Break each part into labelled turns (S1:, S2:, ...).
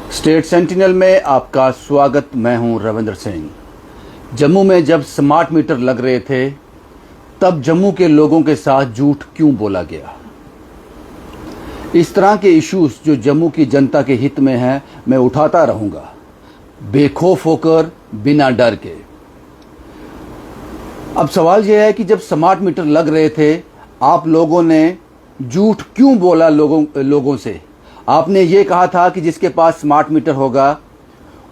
S1: State sentinel में आपका स्वागत। मैं हूं रविंद्र सिंह। जम्मू में जब स्मार्ट मीटर लग रहे थे तब जम्मू के लोगों के साथ झूठ क्यों बोला गया? इस तरह के इश्यूज जो जम्मू की जनता के हित में हैं, मैं उठाता रहूंगा, बेखौफ होकर, बिना डर के। अब सवाल यह है कि जब स्मार्ट मीटर लग रहे थे, आप लोगों ने झूठ क्यों बोला लोगों से? आपने ये कहा था कि जिसके पास स्मार्ट मीटर होगा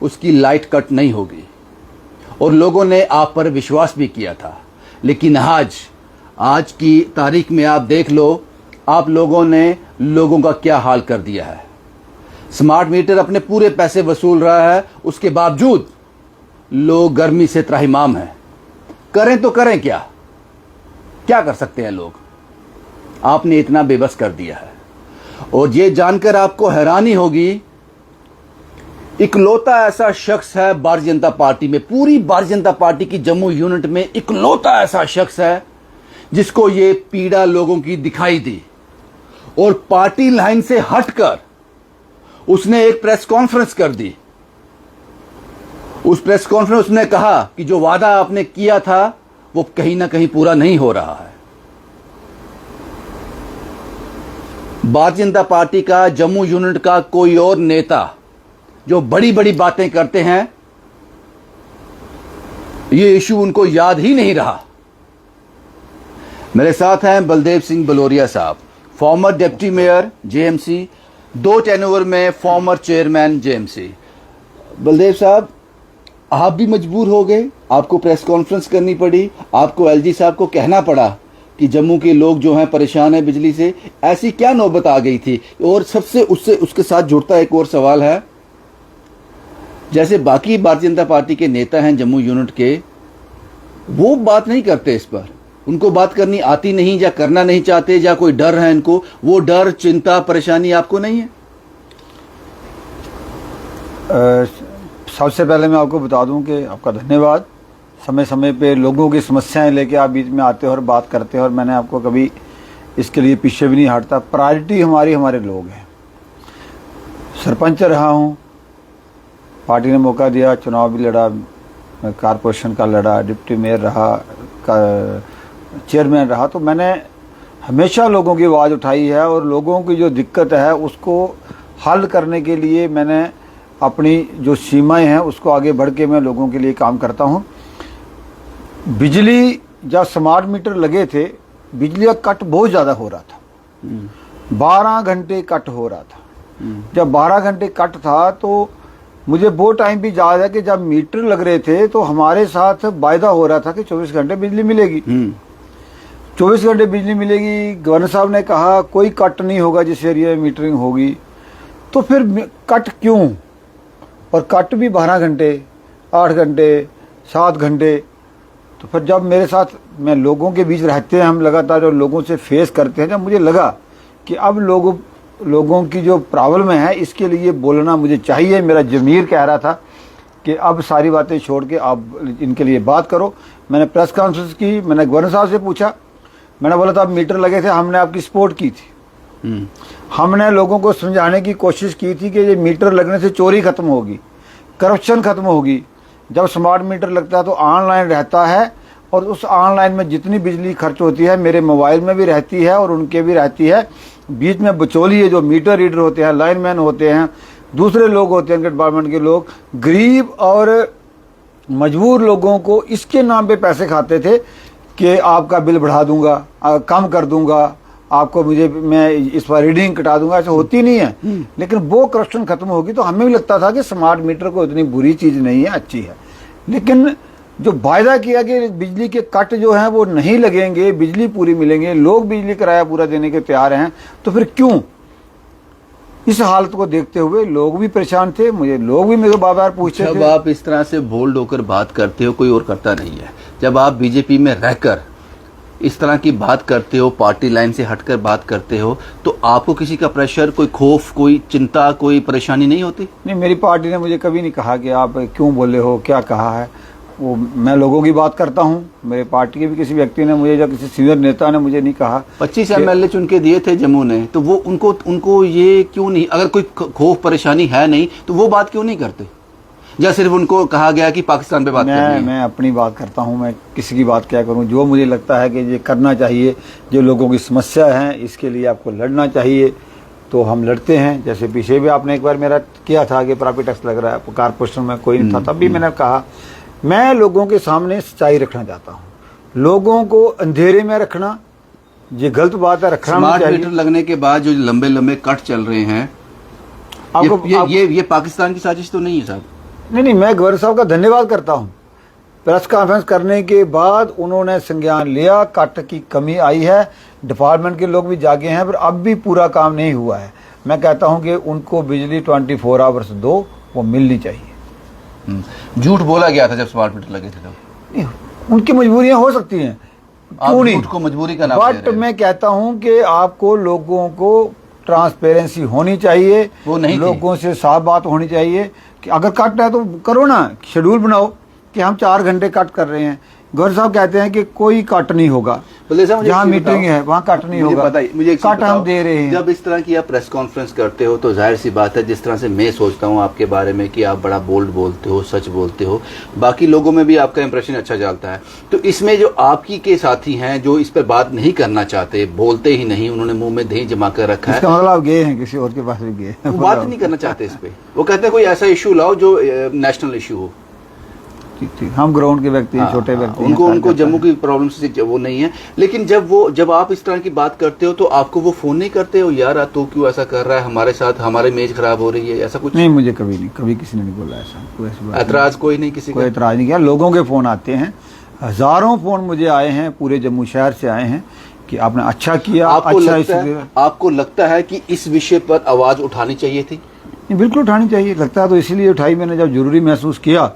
S1: उसकी लाइट कट नहीं होगी, और लोगों ने आप पर विश्वास भी किया था। लेकिन आज की तारीख में आप देख लो, आप लोगों ने लोगों का क्या हाल कर दिया है। स्मार्ट मीटर अपने पूरे पैसे वसूल रहा है, उसके बावजूद लोग गर्मी से त्राहिमाम हैं। करें तो करें क्या कर सकते हैं लोग? आपने इतना बेबस कर दिया है। और ये जानकर आपको हैरानी होगी, इकलौता ऐसा शख्स है भारतीय जनता पार्टी में, पूरी भारतीय जनता पार्टी की जम्मू यूनिट में इकलौता ऐसा शख्स है जिसको ये पीड़ा लोगों की दिखाई दी, और पार्टी लाइन से हटकर उसने एक प्रेस कॉन्फ्रेंस कर दी। उस प्रेस कॉन्फ्रेंस में कहा कि जो वादा आपने किया था वो कहीं ना कहीं पूरा नहीं हो रहा है। भारतीय जनता पार्टी का जम्मू यूनिट का कोई और नेता जो बड़ी बड़ी बातें करते हैं, ये इशू उनको याद ही नहीं रहा। मेरे साथ हैं बलदेव सिंह बलोरिया साहब, farmer deputy mayor JMC, 2 tenure में फॉर्मर चेयरमैन जेएमसी। बलदेव साहब, आप भी मजबूर हो गए, आपको प्रेस कॉन्फ्रेंस करनी पड़ी, आपको एलजी साहब को कहना पड़ा कि जम्मू के लोग जो हैं परेशान हैं बिजली से। ऐसी क्या नौबत आ गई थी? और सबसे उसके साथ जुड़ता एक और सवाल है, जैसे बाकी भारतीय जनता पार्टी के नेता हैं जम्मू यूनिट के, वो बात नहीं करते इस पर, उनको बात करनी आती नहीं, या करना नहीं चाहते, या कोई डर है इनको। वो डर, चिंता, परेशानी आपको नहीं है?
S2: सबसे पहले मैं आपको बता दूं कि आपका धन्यवाद। समय समय पे लोगों की समस्याएं लेके आप बीच में आते हो और बात करते हो, और मैंने आपको कभी इसके लिए पीछे भी नहीं हटता। प्रायोरिटी हमारे लोग हैं। सरपंच रहा हूँ, पार्टी ने मौका दिया, चुनाव भी लड़ा, कारपोरेशन का लड़ा, डिप्टी मेयर रहा, चेयरमैन रहा, तो मैंने हमेशा लोगों की आवाज़ उठाई है, और लोगों की जो दिक्कत है उसको हल करने के लिए मैंने अपनी जो सीमाएं हैं उसको आगे बढ़ के मैं लोगों के लिए काम करता हूं। बिजली जब स्मार्ट मीटर लगे थे, बिजली का कट बहुत ज़्यादा हो रहा था, 12 घंटे कट हो रहा था। जब 12 घंटे कट था तो मुझे वो टाइम भी याद है कि जब मीटर लग रहे थे तो हमारे साथ वायदा हो रहा था कि 24 घंटे बिजली मिलेगी। 24 घंटे बिजली मिलेगी। गवर्नर साहब ने कहा कोई कट नहीं होगा जिस एरिया में मीटरिंग होगी। तो फिर कट क्यों? और कट भी 12 घंटे, 8 घंटे, 7 घंटे। तो फिर जब मेरे साथ, मैं लोगों के बीच रहते हैं, हम लगातार जो लोगों से फेस करते हैं, जब मुझे लगा कि अब लोगों की जो प्रॉब्लम है इसके लिए बोलना मुझे चाहिए, मेरा ज़मीर कह रहा था कि अब सारी बातें छोड़ के आप इनके लिए बात करो। मैंने प्रेस कॉन्फ्रेंस की, मैंने गवर्नर साहब से पूछा, मैंने बोला था अब मीटर लगे थे, हमने आपकी सपोर्ट की थी, हमने लोगों को समझाने की कोशिश की थी कि ये मीटर लगने से चोरी खत्म होगी, करप्शन खत्म होगी। जब स्मार्ट मीटर लगता है तो ऑनलाइन रहता है, और उस ऑनलाइन में जितनी बिजली खर्च होती है मेरे मोबाइल में भी रहती है और उनके भी रहती है। बीच में बिचौलिए जो मीटर रीडर होते हैं, लाइनमैन होते हैं, दूसरे लोग होते हैं डिपार्टमेंट के लोग, गरीब और मजबूर लोगों को इसके नाम पे पैसे खाते थे कि आपका बिल बढ़ा दूंगा, कम कर दूंगा, आपको मैं इस पर रीडिंग कटा दूंगा। ऐसा होती नहीं है। लेकिन वो करप्शन खत्म होगी तो हमें भी लगता था कि स्मार्ट मीटर को इतनी बुरी चीज़ नहीं है, अच्छी है। लेकिन जो वायदा किया कि बिजली के कट जो हैं वो नहीं लगेंगे, बिजली पूरी मिलेंगे, लोग बिजली किराया पूरा देने के तैयार हैं, तो फिर क्यों? इस हालत को देखते हुए लोग भी परेशान थे, लोग भी मेरे बार बार पूछते थे।
S1: जब आप इस तरह से बोल्ड होकर बात करते हो, कोई और करता नहीं है, जब आप बीजेपी में रहकर इस तरह की बात करते हो, पार्टी लाइन से हटकर बात करते हो, तो आपको किसी का प्रेशर, कोई खौफ, कोई चिंता, कोई परेशानी नहीं होती?
S2: नहीं, मेरी पार्टी ने मुझे कभी नहीं कहा कि आप क्यों बोले हो, क्या कहा है। वो मैं लोगों की बात करता हूँ। मेरे पार्टी के भी किसी व्यक्ति ने मुझे, या किसी सीनियर नेता ने मुझे नहीं कहा।
S1: 25 MLA चुन के दिए थे जम्मू ने, तो वो उनको ये क्यों नहीं, अगर कोई खौफ परेशानी है नहीं तो वो बात क्यों नहीं करते, या सिर्फ उनको कहा गया कि पाकिस्तान पे बात करनी है?
S2: मैं अपनी बात करता हूँ, मैं किसी की बात क्या करूँ। जो मुझे लगता है कि ये करना चाहिए, जो लोगों की समस्या है इसके लिए आपको लड़ना चाहिए, तो हम लड़ते हैं। जैसे पीछे भी आपने एक बार मेरा किया था कि प्रॉपर्टी टैक्स लग रहा है, कारपोरेशन में कोई नहीं था, तब भी मैंने कहा मैं लोगों के सामने सच्चाई रखना चाहता हूँ। लोगों को अंधेरे में रखना ये गलत बात है, रखना
S1: स्मार्ट मीटर लगने के बाद जो लंबे लंबे कट चल रहे हैं, ये पाकिस्तान की साजिश तो नहीं है साहब?
S2: नहीं, मैं गवर्नर साहब का धन्यवाद करता हूँ। प्रेस कॉन्फ्रेंस करने के बाद उन्होंने संज्ञान लिया, कट की कमी आई है, डिपार्टमेंट के लोग भी जागे हैं, पर अब भी पूरा काम नहीं हुआ है। मैं कहता हूँ कि उनको बिजली 24 आवर्स दो, वो मिलनी चाहिए।
S1: झूठ बोला गया था जब स्मार्ट मीटर लगे थे तब।
S2: उनकी मजबूरियां हो सकती हैं, क्यों नहीं,
S1: को मजबूरी का नाम
S2: बट मैं कहता हूं कि आपको लोगों को ट्रांसपेरेंसी होनी चाहिए,
S1: वो नहीं,
S2: लोगों से साफ बात होनी चाहिए कि अगर कट है तो करो ना, शेड्यूल बनाओ कि हम 4 घंटे कट कर रहे हैं। गवर्नर साहब कहते हैं कि कोई कट नहीं होगा, जहाँ मीटिंग है वहाँ कट नहीं होगा।
S1: मुझे
S2: कट हम दे रहे हैं।
S1: जब इस तरह की आप प्रेस कॉन्फ्रेंस करते हो तो जाहिर सी बात है, जिस तरह से मैं सोचता हूँ आपके बारे में कि आप बड़ा बोल्ड बोलते हो, सच बोलते हो, बाकी लोगों में भी आपका इंप्रेशन अच्छा चलता है। तो इसमें जो आपकी के साथी हैं जो इस पर बात नहीं करना चाहते, बोलते ही नहीं, उन्होंने मुंह में दही जमा कर रखा है,
S2: मतलब आप गए हैं किसी और के पास भी गए,
S1: वो बात नहीं करना चाहते इस पे। वो कहते हैं कोई ऐसा इशू लाओ जो नेशनल इशू हो।
S2: ठीक, हम ग्राउंड के व्यक्ति हैं, छोटे व्यक्ति हैं,
S1: उनको जम्मू की प्रॉब्लम से वो नहीं है। लेकिन जब आप इस तरह की बात करते हो तो आपको वो फोन नहीं करते हो, यार तू क्यों ऐसा कर रहा है हमारे साथ, हमारी इमेज खराब हो रही है, ऐसा कुछ
S2: नहीं? मुझे कभी किसी ने नहीं बोला ऐसा, कोई ऐसी बात
S1: ऐतराज कोई नहीं, किसी
S2: कोई ऐतराज नहीं किया। लोगों के फोन आते हैं, हजारों फोन मुझे आए हैं, पूरे जम्मू शहर से आए हैं कि आपने अच्छा किया।
S1: आपको लगता है कि इस विषय पर आवाज उठानी चाहिए थी?
S2: बिल्कुल उठानी चाहिए, लगता है तो इसीलिए उठाई मैंने, जब जरूरी महसूस किया।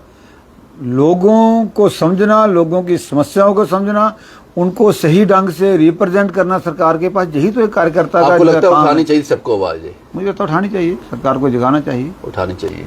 S2: लोगों को समझना, लोगों की समस्याओं को समझना, उनको सही ढंग से रिप्रेजेंट करना सरकार के पास, यही तो एक कार्यकर्ता का
S1: लगता है उठानी चाहिए सबको आवाज?
S2: मुझे तो उठानी चाहिए, सरकार को जगाना चाहिए,
S1: उठानी चाहिए।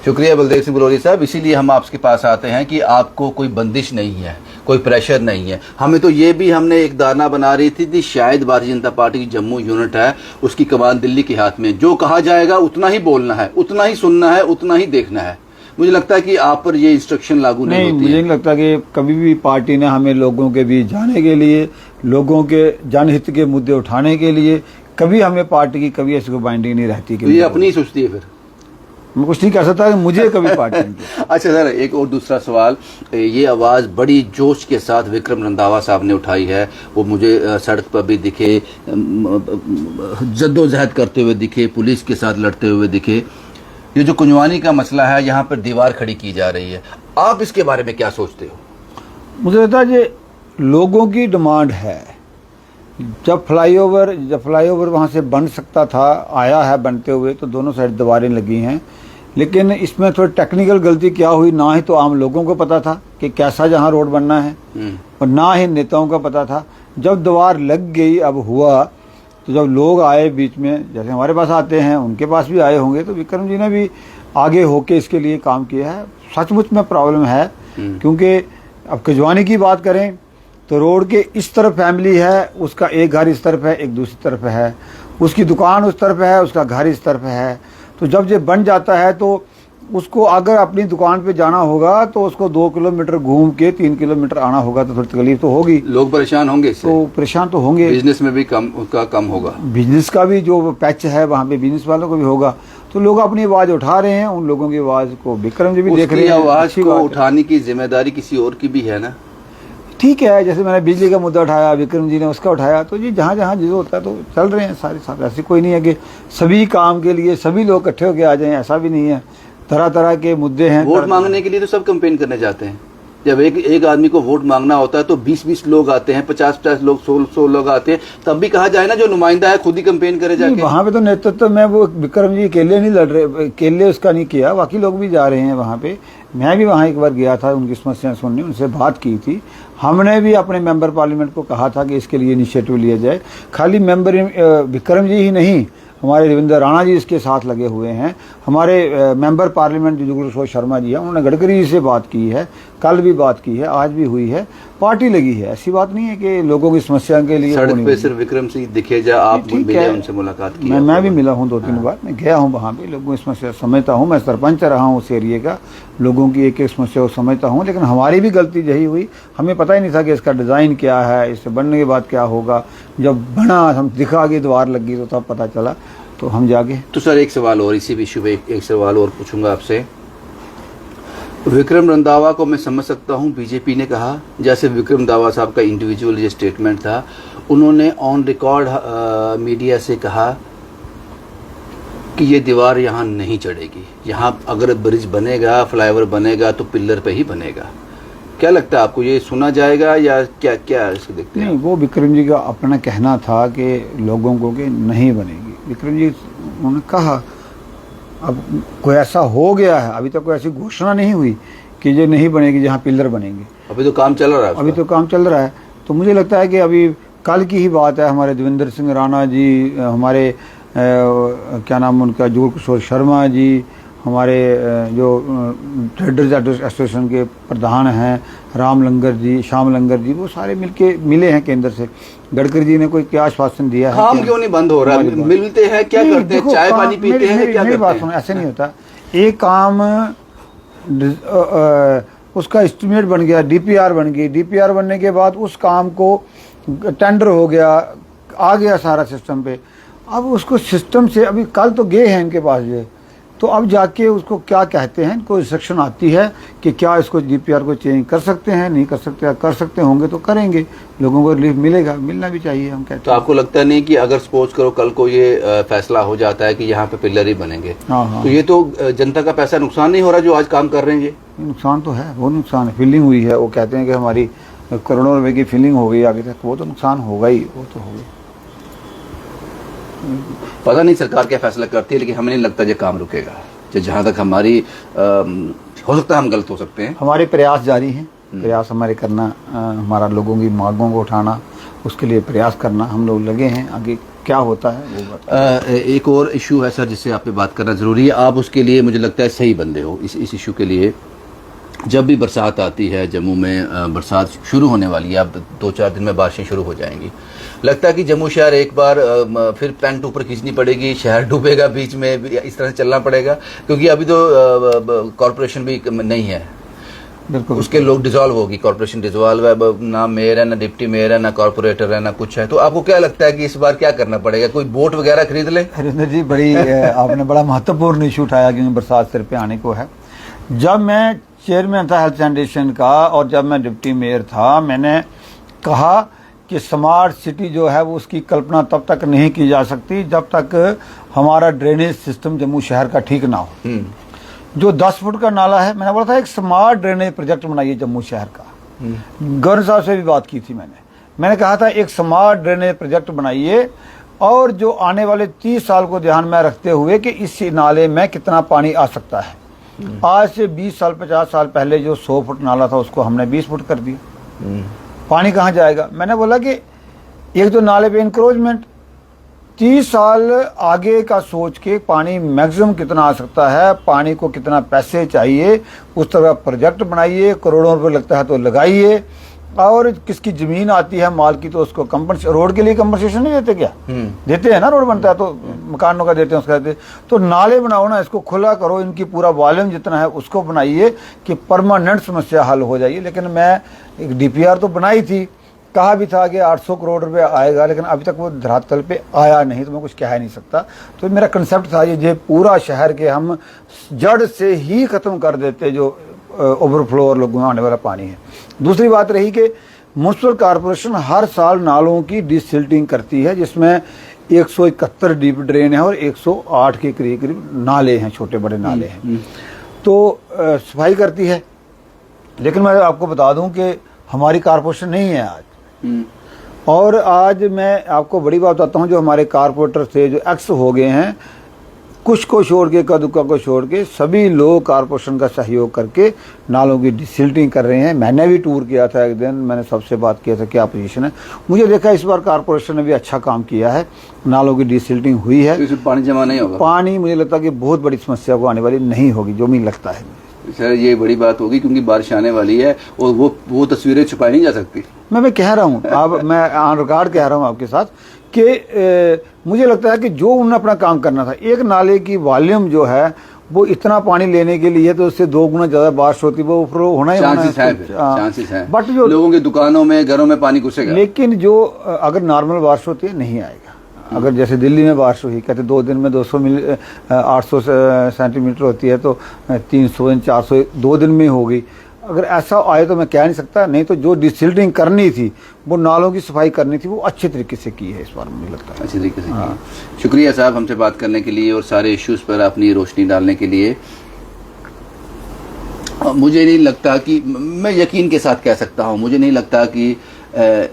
S1: शुक्रिया बलदेव सिंह बलौरी साहब। इसीलिए हम आपके पास आते हैं कि आपको कोई बंदिश नहीं है, कोई प्रेशर नहीं है। हमें तो ये भी हमने एक धारणा बना रही थी शायद भारतीय जनता पार्टी की जम्मू यूनिट है, उसकी कमान दिल्ली के हाथ में, जो कहा जाएगा उतना ही बोलना है, उतना ही सुनना है, उतना ही देखना है। मुझे लगता है कि आप पर ये इंस्ट्रक्शन लागू नहीं होती है।
S2: मुझे नहीं लगता कि कभी भी पार्टी ने हमें लोगों के बीच जाने के लिए, लोगों के जनहित के मुद्दे उठाने के लिए, कभी हमें पार्टी की कभी ऐसी कोई बाइंडिंग नहीं रहती कि
S1: तो ये अपनी सोचती है। फिर
S2: मैं कुछ नहीं कह सकता कि मुझे कभी पार्टी
S1: अच्छा सर, एक और दूसरा सवाल, ये आवाज बड़ी जोश के साथ विक्रम रंधावा साहब ने उठाई है, वो मुझे सड़क पर भी दिखे, जद्दोजहद करते हुए दिखे, पुलिस के साथ लड़ते हुए दिखे। ये जो कुंजवानी का मसला है, यहाँ पर दीवार खड़ी की जा रही है, आप इसके बारे में क्या सोचते हो?
S2: मुझे लगता है ये लोगों की डिमांड है। जब फ्लाईओवर वहाँ से बन सकता था, आया है बनते हुए, तो दोनों साइड दीवारें लगी हैं, लेकिन इसमें थोड़ी टेक्निकल गलती क्या हुई, ना ही तो आम लोगों को पता था कि कैसा जहाँ रोड बनना है, और ना ही नेताओं का पता था। जब दीवार लग गई, अब हुआ, तो जब लोग आए बीच में, जैसे हमारे पास आते हैं, उनके पास भी आए होंगे, तो विक्रम जी ने भी आगे होके इसके लिए काम किया है। सचमुच में प्रॉब्लम है, क्योंकि अब कुंजवानी की बात करें तो रोड के इस तरफ फैमिली है, उसका एक घर इस तरफ है, एक दूसरी तरफ है, उसकी दुकान उस तरफ है, उसका घर इस तरफ है। तो जब ये बन जाता है तो उसको अगर अपनी दुकान पे जाना होगा तो उसको 2 किलोमीटर घूम के 3 किलोमीटर आना होगा, तो थोड़ी तकलीफ तो होगी,
S1: लोग परेशान होंगे इससे।
S2: तो परेशान तो होंगे,
S1: बिजनेस में भी कम होगा,
S2: बिजनेस का भी जो पैच है वहाँ पे बिजनेस वालों को भी होगा। तो लोग अपनी आवाज उठा रहे हैं, उन लोगों की आवाज को विक्रम जी भी देख रहे हैं।
S1: आवाज को उठाने की जिम्मेदारी किसी और की भी है ना?
S2: ठीक है, जैसे मैंने बिजली का मुद्दा उठाया, विक्रम जी ने उसका उठाया, तो जी जहाँ जहाँ जो होता है तो चल रहे हैं सारे साथ। ऐसी कोई नहीं है कि सभी काम के लिए सभी लोग इकट्ठे होकर आ जाएं, ऐसा भी नहीं है। तरह तरह के मुद्दे हैं।
S1: वोट मांगने के लिए तो सब कैंपेन करने जाते हैं। जब एक आदमी को वोट मांगना होता है तो 20-20 लोग आते हैं, 50-50 लोग, 100 लोग आते हैं, तब भी कहा जाए ना जो नुमाइंदा है खुद ही कैंपेन करे जाके।
S2: वहाँ पे तो नेतृत्व में वो विक्रम जी अकेले नहीं लड़ रहे, अकेले उसका नहीं किया, बाकी लोग भी जा रहे हैं वहाँ पे। मैं भी वहाँ एक बार गया था उनकी समस्याएं सुनने, उनसे बात की थी। हमने भी अपने मेंबर पार्लियामेंट को कहा था कि इसके लिए इनिशिएटिव लिया जाए। खाली मेंबर विक्रम जी ही नहीं, हमारे देवेंद्र राणा जी इसके साथ लगे हुए हैं, हमारे मेंबर पार्लियामेंट जुगल किशोर शर्मा जी हैं, उन्होंने गडकरी जी से बात की है, कल भी बात की है, आज भी हुई है, पार्टी लगी है। ऐसी बात नहीं है कि लोगों की समस्या के लिए
S1: सड़क पे सिर्फ विक्रम सिंह दिखे जा, आप मिले, उनसे मुलाकात की?
S2: मैं भी मिला हूँ 2-3 बार, मैं गया हूँ वहाँ पे, लोगों की समस्या समझता हूँ, मैं सरपंच रहा हूँ उस एरिए का, लोगों की एक एक समस्या को समझता हूँ। लेकिन हमारी भी गलती यही हुई, हमें पता ही नहीं था कि इसका डिज़ाइन क्या है, इससे बनने के बाद क्या होगा। जब बना, हम दिखा के द्वार लगी तो तब पता चला, तो हम जाके।
S1: तो सर एक सवाल और, इसी इशू पे एक सवाल और पूछूंगा आपसे। विक्रम रंधावा को मैं समझ सकता हूं, बीजेपी ने कहा, जैसे विक्रम रंधावा साहब का इंडिविजुअल ये स्टेटमेंट था, उन्होंने ऑन रिकॉर्ड मीडिया से कहा कि ये दीवार यहाँ नहीं चढ़ेगी, यहाँ अगर ब्रिज बनेगा, फ्लाईओवर बनेगा तो पिलर पे ही बनेगा। क्या लगता है आपको, ये सुना जाएगा या क्या क्या इसको देखते हैं?
S2: नहीं, वो विक्रम जी का अपना कहना था कि लोगों को कि नहीं बनेगी। विक्रम जी उन्होंने कहा, अब कोई ऐसा हो गया है, अभी तक कोई ऐसी घोषणा नहीं हुई कि ये नहीं बनेगी जहाँ पिलर बनेंगे।
S1: अभी तो काम चल रहा है,
S2: अभी तो काम चल रहा है। तो मुझे लगता है कि अभी कल की ही बात है, हमारे देवेंद्र सिंह राणा जी, हमारे क्या नाम उनका, जुगल किशोर शर्मा जी, हमारे जो ट्रेडर्स एसोसिएशन के प्रधान हैं, राम लंगर जी, श्याम लंगर जी, वो सारे मिले हैं केंद्र से। गडकरी जी ने कोई क्या आश्वासन दिया है?
S1: काम क्यों नहीं बंद हो रहा? मिलते हैं, क्या करते हैं, चाय पानी पीते हैं, क्या करते हैं?
S2: ऐसे नहीं होता। एक काम उसका एस्टिमेट बन गया, डीपीआर बन गई, डीपीआर बनने के बाद उस काम को टेंडर हो गया, आ गया सारा सिस्टम पे। अब उसको सिस्टम से, अभी कल तो गए हैं इनके पास ये, तो अब जाके उसको क्या कहते हैं, कोई इंस्ट्रक्शन आती है कि क्या इसको डीपीआर को चेंज कर सकते हैं, नहीं कर सकते, कर सकते होंगे तो करेंगे, लोगों को रिलीफ मिलेगा, मिलना भी चाहिए, हम कहते हैं।
S1: तो आपको लगता नहीं कि अगर सपोज करो कल को ये फैसला हो जाता है कि यहाँ पे पिलर ही बनेंगे,
S2: हाँ,
S1: तो ये तो जनता का पैसा नुकसान नहीं हो रहा जो आज काम कर रहे हैं? ये
S2: नुकसान तो है, वो नुकसान है, फीलिंग हुई है, वो कहते हैं कि हमारी करोड़ों रुपए की फीलिंग हो गई आगे तक, वो तो नुकसान होगा ही, वो तो होगा।
S1: पता नहीं सरकार क्या फैसला करती है, लेकिन हमें नहीं लगता ये काम रुकेगा। जहाँ तक हमारी हो सकता है हम गलत हो सकते हैं, हमारे
S2: प्रयास जारी हैं, प्रयास हमारे करना, हमारा लोगों की मांगों को उठाना, उसके लिए प्रयास करना, हम लोग लगे हैं। आगे क्या होता है वो बात।
S1: एक और इशू है सर जिससे आप पे बात करना ज़रूरी है, आप उसके लिए मुझे लगता है सही बंदे हो इस इशू के लिए। जब भी बरसात आती है, जम्मू में बरसात शुरू होने वाली है, अब 2-4 दिन में बारिशें शुरू हो जाएंगी, लगता है कि जम्मू शहर एक बार फिर पैंट ऊपर खींचनी पड़ेगी, शहर डूबेगा बीच में, इस तरह से चलना पड़ेगा, क्योंकि अभी तो कॉरपोरेशन भी नहीं है,
S2: बिल्कुल
S1: उसके लोग डिसॉल्व होगी, कॉरपोरेशन डिसॉल्व है, ना मेयर है, ना डिप्टी मेयर है, ना कॉरपोरेटर है, ना कुछ है। तो आपको क्या लगता है कि इस बार क्या करना पड़ेगा, कोई बोट वगैरह खरीद ले?
S2: हरिंदर जी, बड़ी आपने बड़ा महत्वपूर्ण इशू उठाया, क्योंकि बरसात सिर पे आने को है। जब मैं चेयरमैन था हेल्थ सैनिटेशन का और जब मैं डिप्टी मेयर था, मैंने कहा कि स्मार्ट सिटी जो है वो उसकी कल्पना तब तक नहीं की जा सकती जब तक हमारा ड्रेनेज सिस्टम जम्मू शहर का ठीक ना हो। जो 10 फुट का नाला है, मैंने बोला था एक स्मार्ट ड्रेनेज प्रोजेक्ट बनाइए जम्मू शहर का। गवर्नर साहब से भी बात की थी मैंने कहा था एक स्मार्ट ड्रेनेज प्रोजेक्ट बनाइए, और जो आने वाले 30 साल को ध्यान में रखते हुए कि इस नाले में कितना पानी आ सकता है। आज से 20 साल 50 साल पहले जो 100 फुट नाला था उसको हमने 20 फुट कर दिया। पानी कहाँ जाएगा? मैंने बोला कि एक तो नाले पे इंक्रोचमेंट, 30 साल आगे का सोच के पानी मैक्सिमम कितना आ सकता है, पानी को कितना पैसे चाहिए, उस तरह प्रोजेक्ट बनाइए, करोड़ों रुपए लगता है तो लगाइए, और किसकी जमीन आती है माल की तो उसको रोड के लिए कंपनसेशन नहीं देते क्या? देते हैं ना, रोड बनता है तो मकानों का देते हैं, उसका देते। तो नाले बनाओ ना, इसको खुला करो, इनकी पूरा वॉल्यूम जितना है उसको बनाइए कि परमानेंट समस्या हल हो जाएगी। लेकिन मैं एक डीपीआर तो बनाई थी, कहा भी था कि 800 करोड़ रुपए आएगा, लेकिन अभी तक वो धरातल पे आया नहीं, तो मैं कुछ कह नहीं सकता। तो मेरा कंसेप्ट था ये पूरा शहर के हम जड़ से ही खत्म कर देते जो ओवरफ्लो और लोगों में आने वाला पानी है। दूसरी बात रही कि म्युनिसिपल कॉर्पोरेशन हर साल नालों की डिसिल्टिंग करती है, जिसमें 171 डीप ड्रेन है और 108 के करीब करीब नाले हैं, छोटे बड़े नाले हैं, तो सफाई करती है। लेकिन मैं आपको बता दूं कि हमारी कॉर्पोरेशन नहीं है आज। और आज मैं आपको बड़ी बात बताता हूं, जो हमारे कॉर्पोरेटर थे जो एक्स हो गए हैं, कुछ को छोड़ के, कदुका को छोड़ के सभी लोग कारपोरेशन का सहयोग करके नालों की डिसिल्टिंग कर रहे हैं। मैंने भी टूर किया था एक दिन, मैंने सबसे बात किया था क्या पोजीशन है। मुझे देखा इस बार कारपोरेशन ने भी अच्छा काम किया है, नालों की डिसिल्टिंग हुई है।
S1: तो इसमें पानी जमा नहीं होगा?
S2: पानी मुझे लगता है कि बहुत बड़ी समस्या को आने वाली नहीं होगी, जो मुझे लगता है।
S1: सर ये बड़ी बात होगी क्योंकि बारिश आने वाली है और वो तस्वीरें छुपाई नहीं जा सकती।
S2: मैं कह रहा हूँ, अब मैं ऑन रिकॉर्ड कह रहा हूँ आपके साथ कि मुझे लगता है कि जो उन्होंने अपना काम करना था, एक नाले की वॉल्यूम जो है वो इतना पानी लेने के लिए तो उससे 2 गुना ज्यादा बारिश होती, वो ओवरफ्लो होना ही होना है।
S1: चांसेस है,
S2: बट जो लोगों
S1: की दुकानों में, घरों में पानी घुसेगा।
S2: लेकिन जो अगर नॉर्मल बारिश होती है नहीं आएगा। अगर जैसे दिल्ली में बारिश हुई, कहते 2 दिन में 800 सेंटीमीटर होती है, तो 300 400 2 दिन में होगी। अगर ऐसा आए तो मैं कह नहीं सकता, नहीं तो जो डिसिल्टिंग करनी थी, वो नालों की सफाई करनी थी, वो अच्छे तरीके से की है इस बार, मुझे लगता है।
S1: अच्छे तरीके से की। शुक्रिया साहब हमसे बात करने के लिए और सारे इश्यूज पर अपनी रोशनी डालने के लिए। मुझे नहीं लगता कि, मैं यकीन के साथ कह सकता हूँ, मुझे नहीं लगता कि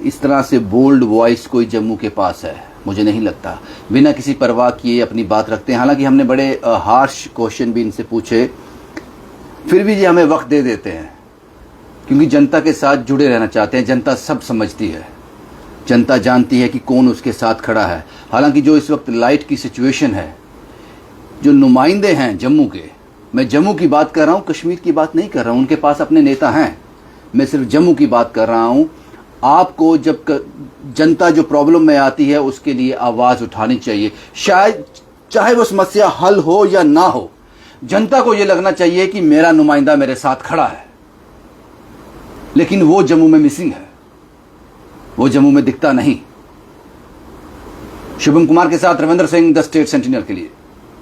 S1: इस तरह से बोल्ड वॉइस कोई जम्मू के पास है। मुझे नहीं लगता, बिना किसी परवाह किए अपनी बात रखते हैं। हालांकि हमने बड़े हार्श क्वेश्चन भी इनसे पूछे, फिर भी ये हमें वक्त दे देते हैं क्योंकि जनता के साथ जुड़े रहना चाहते हैं। जनता सब समझती है, जनता जानती है कि कौन उसके साथ खड़ा है। हालांकि जो इस वक्त लाइट की सिचुएशन है, जो नुमाइंदे हैं जम्मू के, मैं जम्मू की बात कर रहा हूं, कश्मीर की बात नहीं कर रहा हूं, उनके पास अपने नेता हैं, मैं सिर्फ जम्मू की बात कर रहा हूं। आपको जब जनता जो प्रॉब्लम में आती है उसके लिए आवाज उठानी चाहिए। शायद चाहे वो समस्या हल हो या ना हो, जनता को यह लगना चाहिए कि मेरा नुमाइंदा मेरे साथ खड़ा है। लेकिन वो जम्मू में मिसिंग है, वो जम्मू में दिखता नहीं। शुभम कुमार के साथ Ravindra Singh, the state sentinel के लिए।